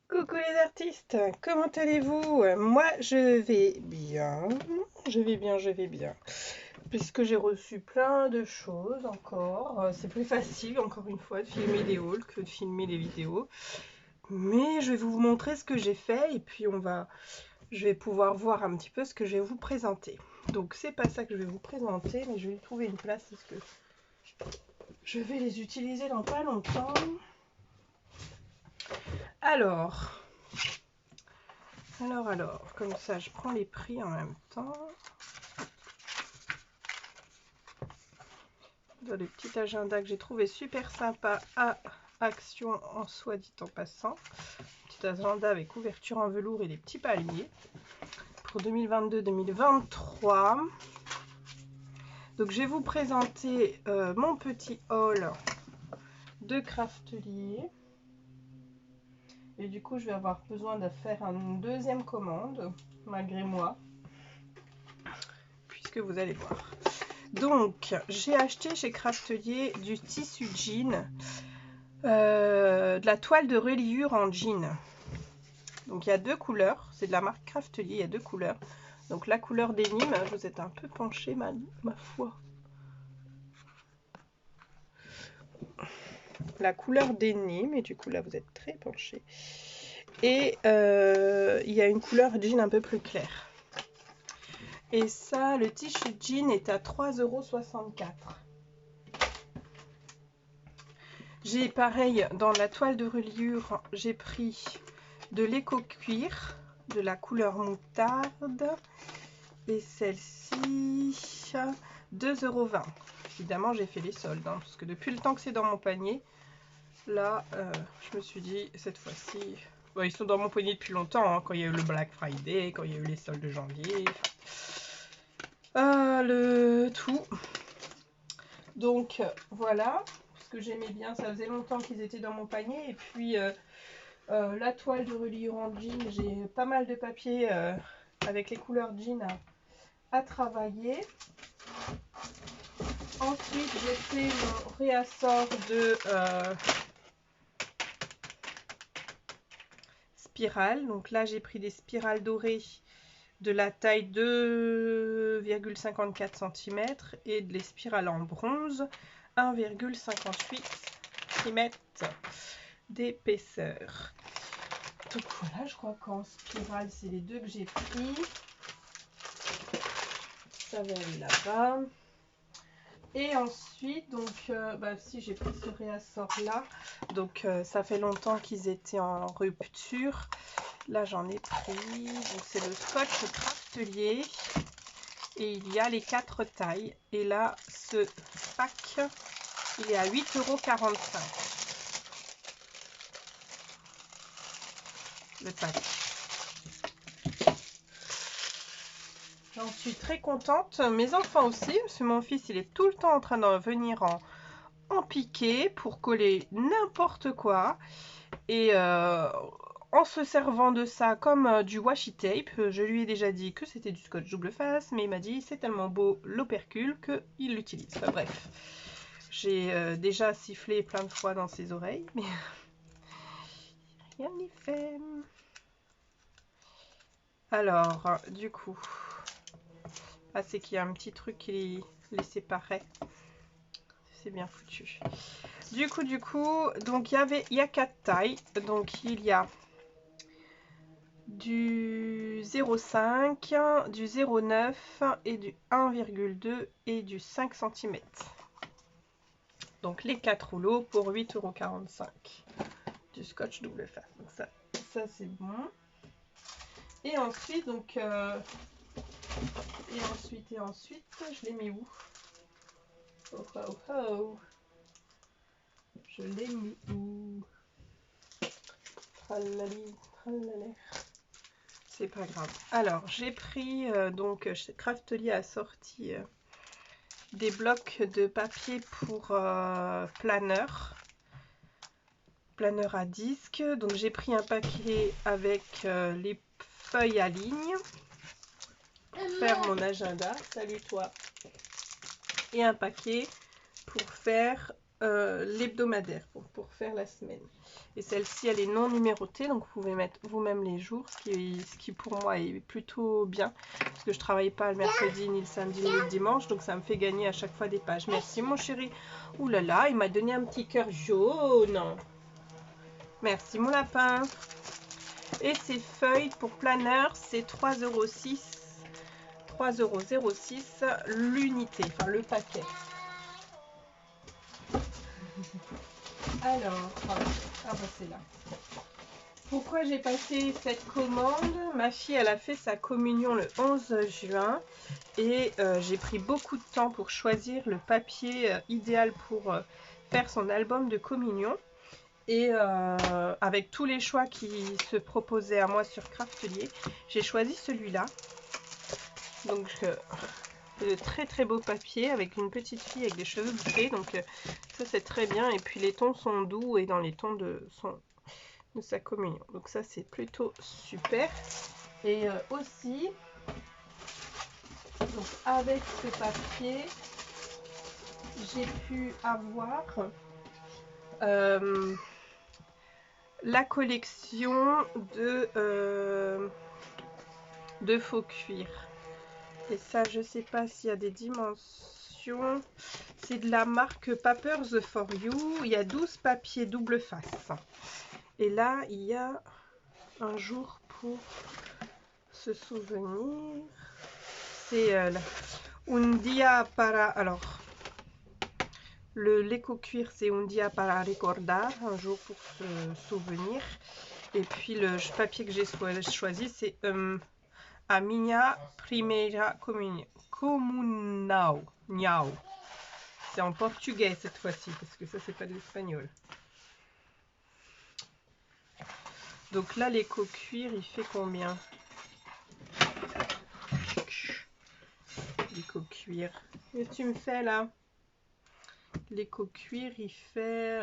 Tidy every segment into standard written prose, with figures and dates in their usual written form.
Coucou les artistes, comment allez-vous? Moi je vais bien, je vais bien. Puisque j'ai reçu plein de choses encore. C'est plus facile encore une fois de filmer des hauls que de filmer des vidéos. Mais je vais vous montrer ce que j'ai fait et puis je vais pouvoir voir un petit peu ce que je vais vous présenter. Donc c'est pas ça que je vais vous présenter, mais je vais trouver une place parce que je vais les utiliser dans pas longtemps. Alors, comme ça je prends les prix en même temps. Dans le petit agenda que j'ai trouvé super sympa à Action en soi dit en passant. Petit agenda avec couverture en velours et des petits palmiers pour 2022-2023. Donc je vais vous présenter mon petit haul de Craftelier. Et du coup je vais avoir besoin de faire une deuxième commande malgré moi. Puisque vous allez voir. Donc j'ai acheté chez Craftelier du tissu jean. De la toile de reliure en jean. Donc il y a deux couleurs, c'est de la marque Craftelier, il y a deux couleurs. Donc la couleur dénime, je vous êtes un peu penché ma foi. La couleur dénime, et du coup là vous êtes très penché. Et il y a une couleur jean un peu plus claire. Et ça, le tissu jean est à 3,64 €. J'ai pareil, dans la toile de reliure, j'ai pris de l'éco-cuir, de la couleur moutarde. Et celle-ci, 2,20 €. Évidemment, j'ai fait les soldes, hein, parce que depuis le temps que c'est dans mon panier, là, je me suis dit, cette fois-ci... Bon, ils sont dans mon panier depuis longtemps, hein, quand il y a eu le Black Friday, quand il y a eu les soldes de janvier. Le tout. Donc, voilà. Ce que j'aimais bien, ça faisait longtemps qu'ils étaient dans mon panier. Et puis, la toile de reliure en jean, j'ai pas mal de papier avec les couleurs jean à travailler. Ensuite, j'ai fait mon réassort de spirales. Donc là, j'ai pris des spirales dorées de la taille 2,54 cm et des spirales en bronze 1,58 cm d'épaisseur. Donc voilà, je crois qu'en spirale, c'est les deux que j'ai pris. Ça va aller là-bas. Et ensuite, donc, si j'ai pris ce réassort là, donc ça fait longtemps qu'ils étaient en rupture. Là, j'en ai pris. Donc, c'est le scotch Craftelier. Et il y a les 4 tailles. Et là, ce pack, il est à 8,45 €. Le pack. J'en suis très contente. Mes enfants aussi, parce que mon fils, il est tout le temps en train de venir en piqué pour coller n'importe quoi. Et en se servant de ça comme du washi tape, je lui ai déjà dit que c'était du scotch double face, mais il m'a dit c'est tellement beau l'opercule qu'il l'utilise. Enfin, bref, j'ai déjà sifflé plein de fois dans ses oreilles, mais rien n'y fait. Alors, du coup, c'est qu'il y a un petit truc qui les séparait. C'est bien foutu. Du coup, donc il y a 4 tailles. Donc il y a du 0,5, du 0,9 et du 1,2 et du 5 cm. Donc les 4 rouleaux pour 8,45 € du scotch double face. Donc ça c'est bon. Et ensuite, donc et ensuite, je l'ai mis où? Oh oh oh. Je l'ai mis où? Tralali, tralala. C'est pas grave. Alors, j'ai pris, donc, Craftelier a sorti des blocs de papier pour planeur à disque. Donc, j'ai pris un paquet avec les feuilles à ligne pour faire mon agenda. Salut toi. Et un paquet pour faire l'hebdomadaire pour faire la semaine. Et celle-ci, elle est non numérotée, donc vous pouvez mettre vous-même les jours, ce qui pour moi est plutôt bien, parce que je travaille pas le mercredi, ni le samedi, ni le dimanche, donc ça me fait gagner à chaque fois des pages. Merci mon chéri. Ouh là là, il m'a donné un petit cœur jaune. Merci mon lapin. Et ces feuilles pour planeur, c'est 3,06 €, 3,06 € l'unité, enfin le paquet. Alors, ah bah c'est là. Pourquoi j'ai passé cette commande? Ma fille, elle a fait sa communion le 11 juin et j'ai pris beaucoup de temps pour choisir le papier idéal pour faire son album de communion. Et avec tous les choix qui se proposaient à moi sur Craftelier, j'ai choisi celui-là. Donc, de très très beau papier avec une petite fille avec des cheveux bouclés. Donc, ça c'est très bien. Et puis les tons sont doux et dans les tons de sa communion. Donc ça c'est plutôt super. Et aussi, donc avec ce papier, j'ai pu avoir la collection de faux cuir. Et ça, je sais pas s'il y a des dimensions. C'est de la marque Papers for You. Il y a 12 papiers double face. Et là, il y a un jour pour se souvenir. C'est un dia para... Alors, l'éco-cuir, c'est un dia para recordar, un jour pour se souvenir. Et puis le papier que j'ai choisi, c'est a minha primeira comunhão. C'est en portugais cette fois-ci, parce que ça, c'est pas de l'espagnol. Donc là, l'éco-cuir, il fait combien? L'éco-cuir. Qu'est-ce que tu me fais là? L'éco-cuir, il fait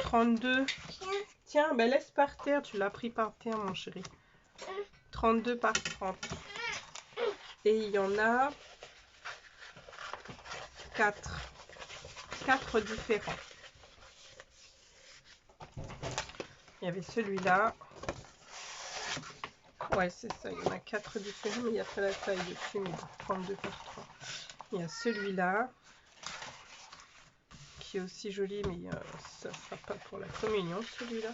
32. Tiens, ben laisse par terre, tu l'as pris par terre, mon chéri. 32 par 30. Et il y en a 4. 4 différents. Il y avait celui-là. Ouais, c'est ça. Il y en a 4 différents, mais il n'y a pas la taille dessus, mais 32 par 30. Il y a celui-là, qui est aussi joli, mais ça ne sera pas pour la communion, celui-là.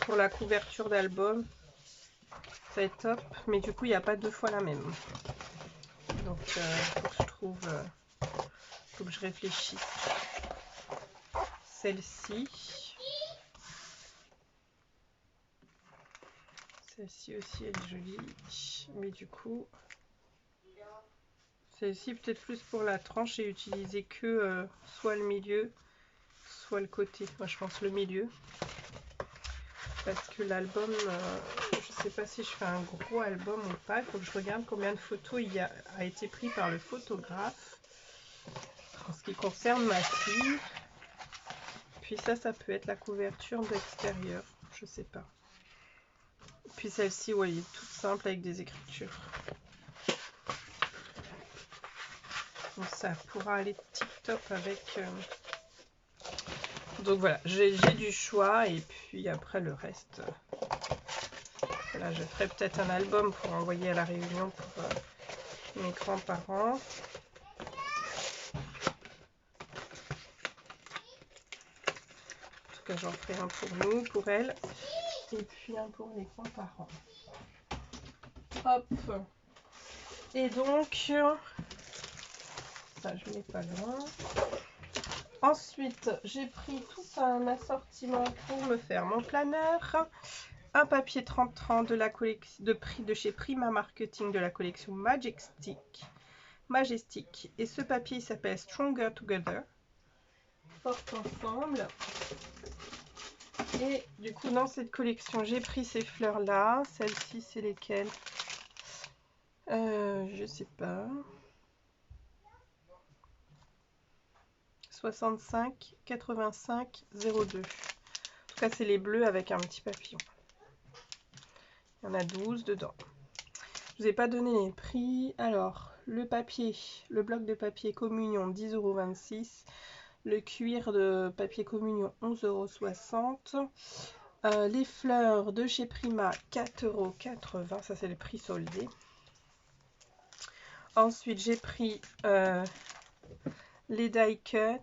Pour la couverture d'album, ça va être top. Mais du coup, il n'y a pas 2 fois la même. Donc, faut que je trouve... faut que je réfléchisse. Celle-ci. Celle-ci aussi, elle est jolie. Mais du coup... Celle-ci, peut-être plus pour la tranche et utiliser que soit le milieu, soit le côté. Moi, je pense le milieu. Parce que l'album, je sais pas si je fais un gros album ou pas. Il faut que je regarde combien de photos il a été pris par le photographe. En ce qui concerne ma fille. Puis ça peut être la couverture d'extérieur. Je sais pas. Puis celle-ci, ouais, elle est toute simple avec des écritures. Donc ça pourra aller tip-top avec... Donc voilà, j'ai du choix et puis après le reste... Là, je ferai peut-être un album pour envoyer à la Réunion pour mes grands-parents. En tout cas, j'en ferai un pour nous, pour elle. Et puis un pour les grands-parents. Hop. Et donc, ça je mets pas loin. Ensuite, j'ai pris tout un assortiment pour me faire mon planeur. Un papier 30-30 de la collection de chez Prima Marketing de la collection Majestic. Et ce papier s'appelle Stronger Together. Porte ensemble. Et du coup, dans cette collection, j'ai pris ces fleurs-là. Celles-ci, c'est lesquelles? Je sais pas. 65, 85, 02. En tout cas, c'est les bleus avec un petit papillon. Il y en a 12 dedans. Je vous ai pas donné les prix. Alors, le papier, le bloc de papier communion 10,26 €. Le cuir de papier communion 11,60 €. Les fleurs de chez Prima 4,80 €. Ça c'est le prix soldé. Ensuite j'ai pris les die cut.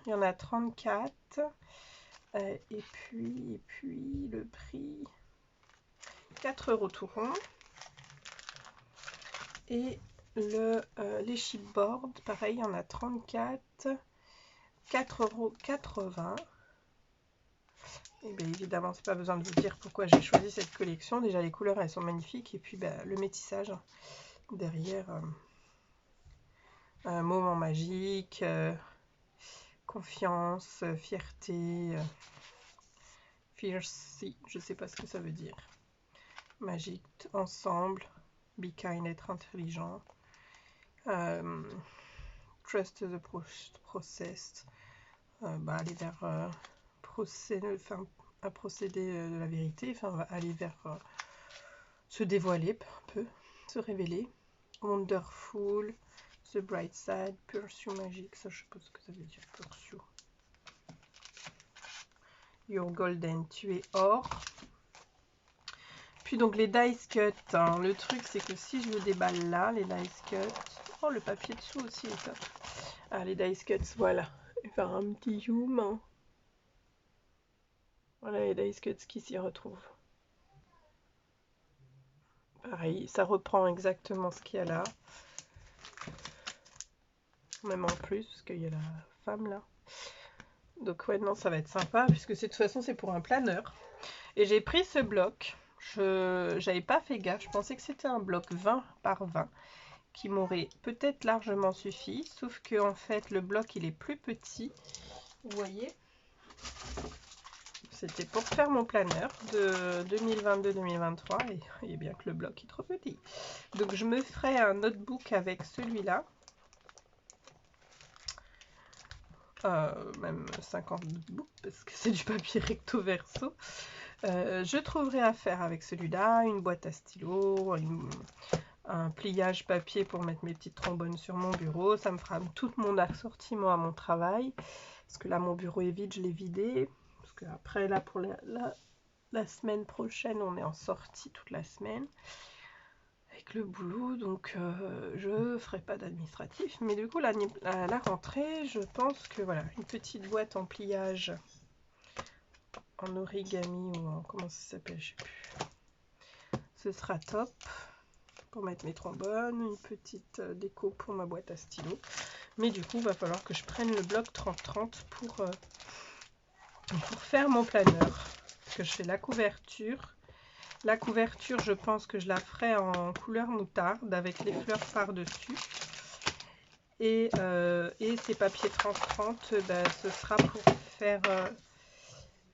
Il y en a 34. Et puis le prix 4 € tout rond. Et les chipboards, pareil, il y en a 34. 4,80 €. Et bien évidemment, c'est pas besoin de vous dire pourquoi j'ai choisi cette collection. Déjà, les couleurs, elles sont magnifiques. Et puis, le métissage derrière. Un moment magique, confiance, fierté, fiercy, je sais pas ce que ça veut dire. Magique, ensemble, be kind, être intelligent. Trust the process. Aller vers un procédé de la vérité, enfin aller vers se dévoiler un peu, se révéler. Wonderful, the bright side, pursue magic, ça je sais pas ce que ça veut dire, pursue. Your golden, tu es or. Puis donc les dice cut, hein. Le truc c'est que si je le déballe là, les dice cut, oh le papier dessous aussi est top. Ah les dice cuts, voilà, je vais faire un petit zoom, hein. Voilà les dice cuts qui s'y retrouvent. Pareil, ça reprend exactement ce qu'il y a là. Même en plus, parce qu'il y a la femme là. Donc ouais, non, ça va être sympa, puisque de toute façon, c'est pour un planeur. Et j'ai pris ce bloc. J'avais pas fait gaffe. Je pensais que c'était un bloc 20 par 20, qui m'aurait peut-être largement suffi. Sauf que en fait, le bloc, il est plus petit. Vous voyez? C'était pour faire mon planeur de 2022-2023. Et vous voyez bien que le bloc est trop petit. Donc je me ferai un notebook avec celui-là. Même 50 notebooks parce que c'est du papier recto verso. Je trouverai à faire avec celui-là, une boîte à stylo, un pliage papier pour mettre mes petites trombones sur mon bureau. Ça me fera tout mon assortiment à mon travail. Parce que là, mon bureau est vide, je l'ai vidé. Parce que après, là, pour la semaine prochaine, on est en sortie toute la semaine. Avec le boulot, donc je ferai pas d'administratif. Mais du coup, la rentrée, je pense que voilà, une petite boîte en pliage en origami ou en comment ça s'appelle, je sais plus. Ce sera top pour mettre mes trombones, une petite déco pour ma boîte à stylo. Mais du coup, il va falloir que je prenne le bloc 30-30 pour faire mon planeur. Parce que je fais la couverture. La couverture, je pense que je la ferai en couleur moutarde avec les fleurs par-dessus. Et ces papiers 30-30, ce sera pour faire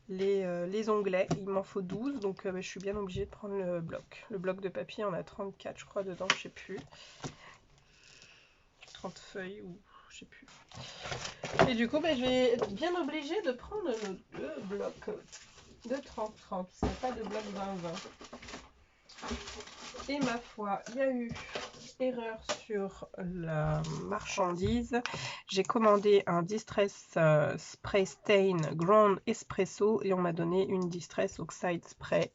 les onglets. Il m'en faut 12, donc je suis bien obligée de prendre le bloc. Le bloc de papier, on a 34, je crois, dedans, je sais plus. 30 feuilles ou je sais plus. Et du coup, je vais être bien obligée de prendre le bloc de 30-30. Ce n'est pas de bloc 20-20. Et ma foi, il y a eu erreur sur la marchandise. J'ai commandé un Distress Spray Stain Ground Espresso et on m'a donné une Distress Oxide Spray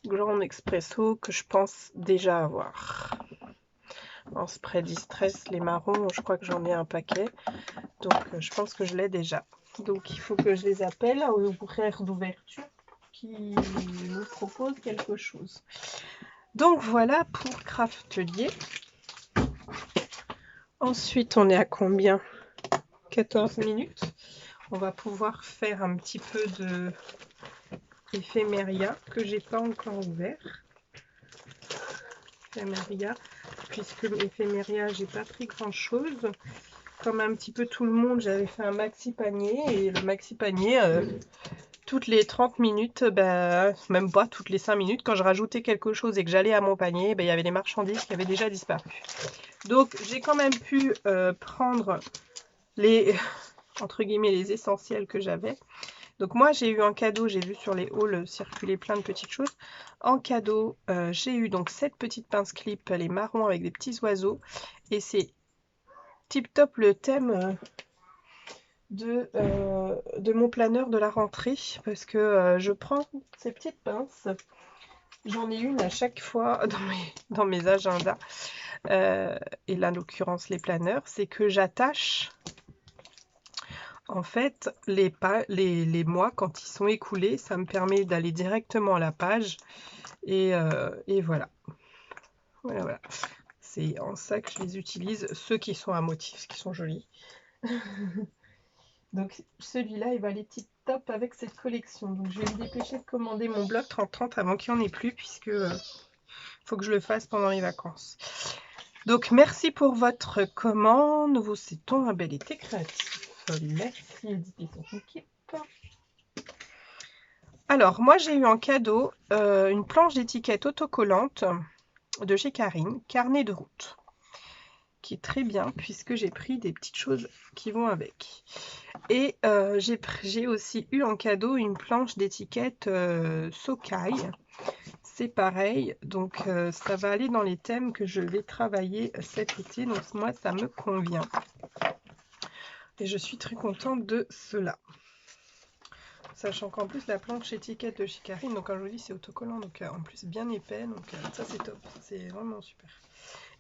Ground Espresso que je pense déjà avoir. En spray Distress, les marrons, je crois que j'en ai un paquet. Donc je pense que je l'ai déjà. Donc il faut que je les appelle aux horaires d'ouverture qui nous proposent quelque chose. Donc voilà pour Craftelier. Ensuite, on est à combien? 14 minutes. On va pouvoir faire un petit peu de éphéméria que j'ai pas encore ouvert. Éphéméria, puisque l'éphéméria, j'ai pas pris grand chose. Comme un petit peu tout le monde, j'avais fait un maxi panier et le maxi panier, toutes les 30 minutes, même pas toutes les 5 minutes, quand je rajoutais quelque chose et que j'allais à mon panier, il y avait les marchandises qui avaient déjà disparu. Donc j'ai quand même pu prendre les, entre guillemets, les essentiels que j'avais. Donc moi j'ai eu en cadeau, j'ai vu sur les hauls circuler plein de petites choses. En cadeau, j'ai eu donc cette petite pince clip, les marrons avec des petits oiseaux. Et c'est tip top le thème de mon planeur de la rentrée, parce que je prends ces petites pinces. J'en ai une à chaque fois dans mes agendas. Et là, en l'occurrence, les planeurs, c'est que j'attache en fait les mois quand ils sont écoulés. Ça me permet d'aller directement à la page. Et voilà. Voilà. C'est en ça que je les utilise, ceux qui sont à motifs, qui sont jolis. Donc celui-là, il va aller tip top avec cette collection. Donc je vais me dépêcher de commander mon bloc 30-30 avant qu'il n'y en ait plus, puisque faut que je le fasse pendant les vacances. Donc merci pour votre commande. Nous vous souhaitons un bel été créatif. Merci Edith et son équipe. Alors moi j'ai eu en cadeau une planche d'étiquette autocollante de chez Karine, carnet de route, qui est très bien puisque j'ai pris des petites choses qui vont avec. Et j'ai aussi eu en cadeau une planche d'étiquette Sokai. C'est pareil, donc ça va aller dans les thèmes que je vais travailler cet été. Donc moi, ça me convient. Et je suis très contente de cela. Sachant qu'en plus, la planche étiquette de chez Karine, donc quand je vous dis, c'est autocollant, donc en plus bien épais. Donc ça, c'est top. C'est vraiment super.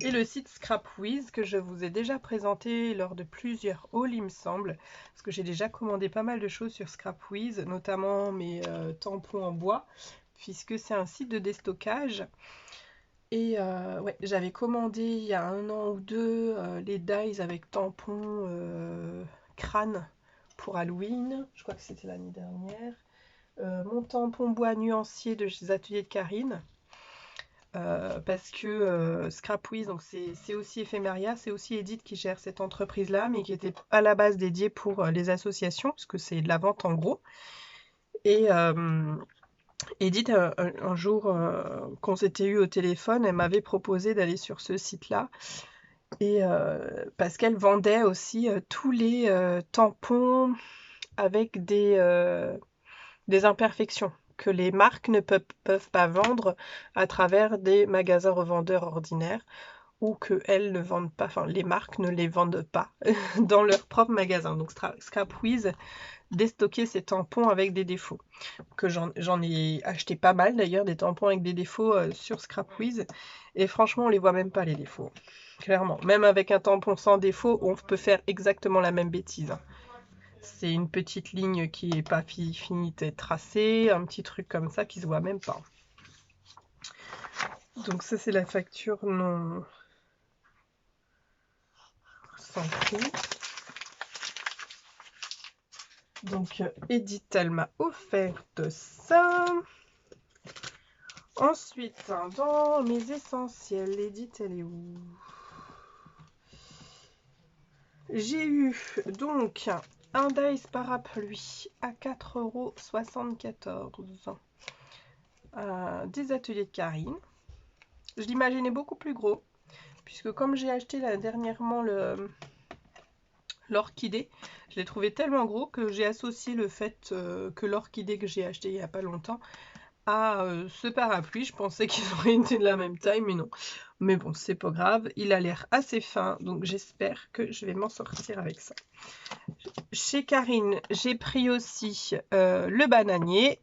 Et le site Scrapwiz que je vous ai déjà présenté lors de plusieurs hauls, il me semble, parce que j'ai déjà commandé pas mal de choses sur Scrapwiz, notamment mes tampons en bois, puisque c'est un site de déstockage. Et ouais, j'avais commandé il y a 1 an ou 2 les dies avec tampons crâne pour Halloween, je crois que c'était l'année dernière. Mon tampon bois nuancier de chez Ateliers de Karine. Parce que Scrapwiz, donc c'est aussi Ephemeria, c'est aussi Edith qui gère cette entreprise-là, mais qui était à la base dédiée pour les associations, parce que c'est de la vente en gros. Et Edith, un jour qu'on s'était eu au téléphone, elle m'avait proposé d'aller sur ce site-là. Et parce qu'elle vendait aussi tous les tampons avec des imperfections que les marques ne peuvent pas vendre à travers des magasins revendeurs ordinaires ou qu'elles ne vendent pas, enfin les marques ne les vendent pas dans leur propre magasin. Donc Scrapwiz déstocker ces tampons avec des défauts. Que j'en ai acheté pas mal d'ailleurs, des tampons avec des défauts sur Scrapwiz. Et franchement, on les voit même pas les défauts. Clairement. Même avec un tampon sans défaut, on peut faire exactement la même bêtise. C'est une petite ligne qui n'est pas finie d'être tracée, un petit truc comme ça qui se voit même pas. Donc ça c'est la facture non sans prix. Donc Edith elle m'a offert ça. Ensuite dans mes essentiels, Edith elle est où? J'ai eu donc un dice parapluie à 4,74 € des ateliers de Karine. Je l'imaginais beaucoup plus gros, puisque comme j'ai acheté là, dernièrement l'orchidée, je l'ai trouvé tellement gros que j'ai associé le fait que l'orchidée que j'ai acheté il n'y a pas longtemps à ce parapluie. Je pensais qu'ils auraient été de la même taille, mais non. Mais bon, c'est pas grave. Il a l'air assez fin, donc j'espère que je vais m'en sortir avec ça. Chez Karine, j'ai pris aussi le bananier.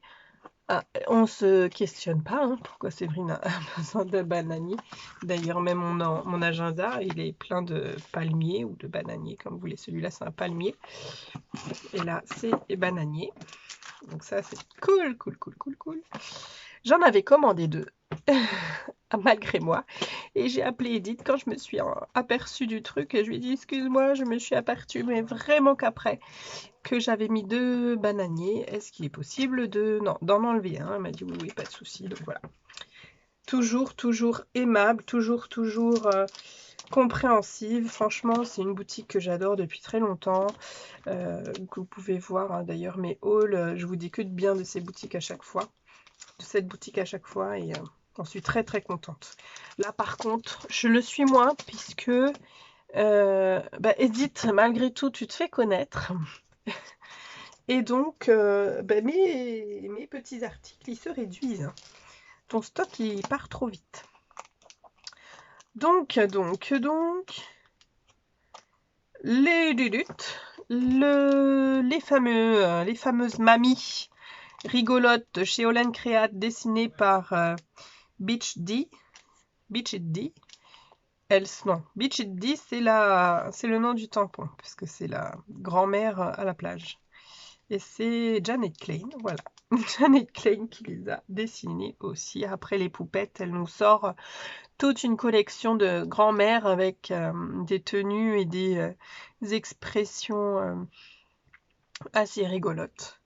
Ah, on se questionne pas pourquoi Séverine a besoin de bananier. D'ailleurs, même mon agenda, il est plein de palmiers ou de bananiers, comme vous voulez. Celui-là, c'est un palmier. Et là, c'est bananier. Donc ça, c'est cool, cool, cool, cool, cool. J'en avais commandé 2, malgré moi. Et j'ai appelé Edith quand je me suis aperçue du truc. Et je lui ai dit, excuse-moi, je me suis aperçue, mais vraiment qu'après, que j'avais mis 2 bananiers. Est-ce qu'il est possible d'en enlever un? Elle m'a dit, oui, oui, pas de souci. Donc voilà. Toujours aimable, toujours compréhensive. Franchement, c'est une boutique que j'adore depuis très longtemps. Que vous pouvez voir d'ailleurs mes hauls. Je vous dis que de bien de ces boutiques à chaque fois. De cette boutique à chaque fois. Et j'en suis très contente. Là par contre, je le suis moins puisque Edith, malgré tout, tu te fais connaître. Et donc, mes petits articles, ils se réduisent. Ton stock, il part trop vite. Donc, les luttes, les fameuses mamies rigolotes de chez Holland Create dessinées par Beach D. Beach D. Non, Beach D, c'est le nom du tampon, puisque c'est la grand-mère à la plage. Et c'est Janet Klein, voilà. Janet Klein qui les a dessinées aussi. Après les poupettes, elle nous sort toute une collection de grand-mère avec des tenues et des expressions assez rigolotes.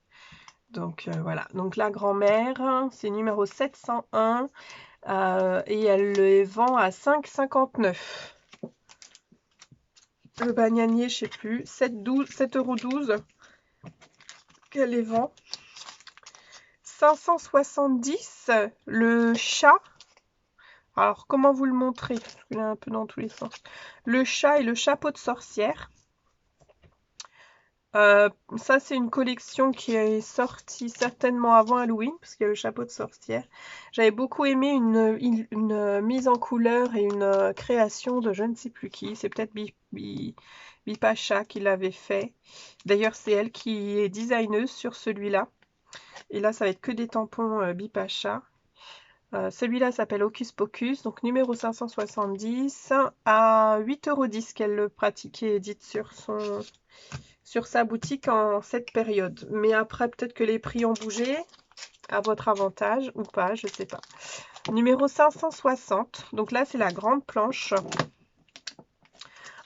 Donc voilà, donc la grand-mère, c'est numéro 701 et elle les vend à 5,59 €. Le bananier, je sais plus, 7,12 € qu'elle les vend. 570, le chat. Alors, comment vous le montrer? Parce qu'il est un peu dans tous les sens. Le chat et le chapeau de sorcière. Ça, c'est une collection qui est sortie certainement avant Halloween, parce qu'il y a le chapeau de sorcière. J'avais beaucoup aimé une mise en couleur et une création de je ne sais plus qui. C'est peut-être Bipacha qui l'avait fait. D'ailleurs, c'est elle qui est designeuse sur celui-là. Et là, ça va être que des tampons Bipacha. Celui-là s'appelle Hocus Pocus, donc numéro 570, à 8,10 € qu'elle le pratiquait et dite sur sa boutique en cette période. Mais après, peut-être que les prix ont bougé, à votre avantage ou pas, je ne sais pas. Numéro 560, donc là c'est la grande planche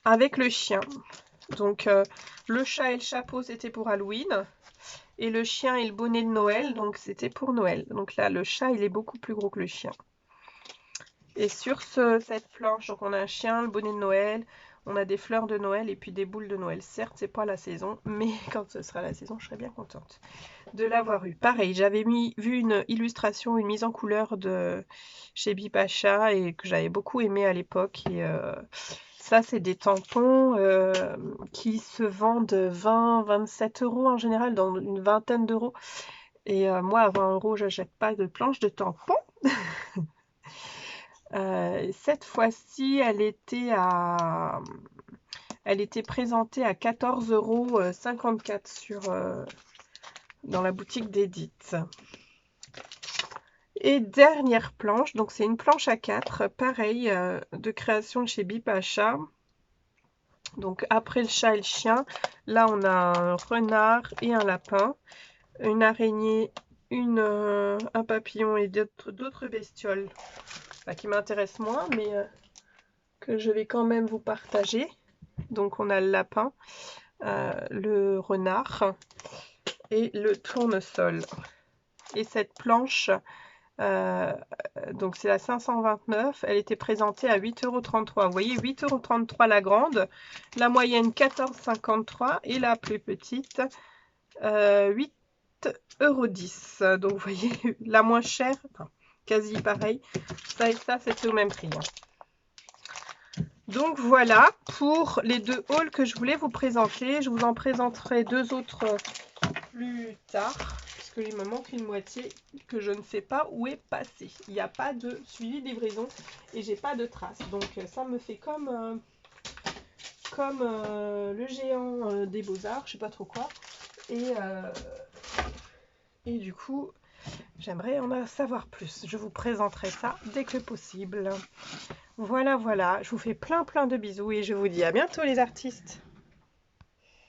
avec le chien. Donc le chat et le chapeau c'était pour Halloween. Et le chien et le bonnet de Noël, donc c'était pour Noël. Donc là, le chat, il est beaucoup plus gros que le chien. Et sur cette planche, donc on a un chien, le bonnet de Noël, on a des fleurs de Noël et puis des boules de Noël. Certes, c'est pas la saison, mais quand ce sera la saison, je serai bien contente de l'avoir eu. Pareil, j'avais vu une illustration, une mise en couleur de chez Bipacha et que j'avais beaucoup aimé à l'époque. Et ça, c'est des tampons qui se vendent 20-27 € en général, dans une vingtaine d'euros. Et moi, à 20 €, je n'achète pas de planche de tampons. Cette fois-ci, elle était présentée à 14,54 € dans la boutique d'Edith. Et dernière planche, donc c'est une planche à 4, pareil, de création de chez Bipacha. Donc après le chat et le chien, là on a un renard et un lapin, une araignée, un papillon et d'autres bestioles qui m'intéressent moins, mais que je vais quand même vous partager. Donc on a le lapin, le renard et le tournesol. Et cette planche, donc c'est la 529, elle était présentée à 8,33 €. Vous voyez, 8,33 € la grande, la moyenne 14,53 et la plus petite 8,10 €. Donc vous voyez, la moins chère, enfin, quasi pareil, ça et ça c'était au même prix. Donc voilà pour les deux hauls que je voulais vous présenter. Je vous en présenterai deux autres plus tard, parce qu'il me manque une moitié que je ne sais pas où est passée. Il n'y a pas de suivi de livraison et j'ai pas de traces. Donc ça me fait comme le géant des Beaux-Arts, je sais pas trop quoi. Et du coup, j'aimerais en savoir plus. Je vous présenterai ça dès que possible. Voilà, je vous fais plein de bisous et je vous dis à bientôt les artistes.